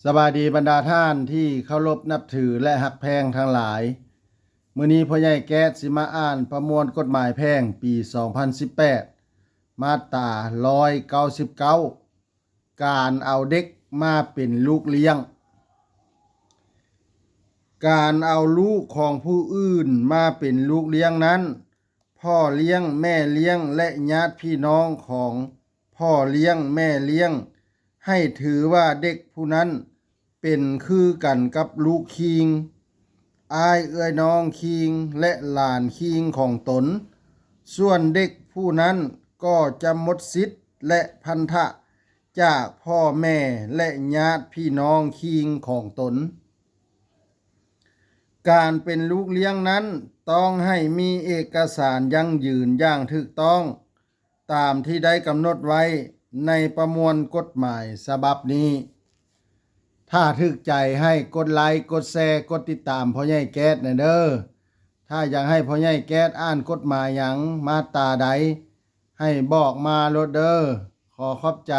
สบายดีบรรดาท่านที่เคารพนับถือและหักแพงทั้งหลายมื้อนี้พ่อใหญ่แก๊สสิมาอ่านประมวลกฎหมายแพ่งปี 2018 มาตรา199การเอาเด็กมาเป็นลูกเลี้ยงการเอาลูกของผู้อื่นมาเป็นลูกเลี้ยงนั้นพ่อเลี้ยงแม่เลี้ยงและญาติพี่น้องของพ่อเลี้ยงแม่เลี้ยงให้ถือว่าเด็กผู้นั้นเป็นคือกันกับลูกคิงอ้ายเอื้อยน้องคิงและหลานคิงของตนส่วนเด็กผู้นั้นก็จะหมดสิทธิ์และพันธะจากพ่อแม่และญาติพี่น้องคิงของตนการเป็นลูกเลี้ยงนั้นต้องให้มีเอกสารยั่งยืนอย่างถูกต้องตามที่ได้กำหนดไว้ในประมวลกฎหมายฉบับนี้ถ้าถูกใจให้กดไลค์กดแชร์กดติดตามพ่อใหญ่แก๊สเด้อถ้าอยากให้พ่อใหญ่แก๊สอ่านกฎหมายหยังมาตราใดให้บอกมาโลดเด้อขอขอบใจ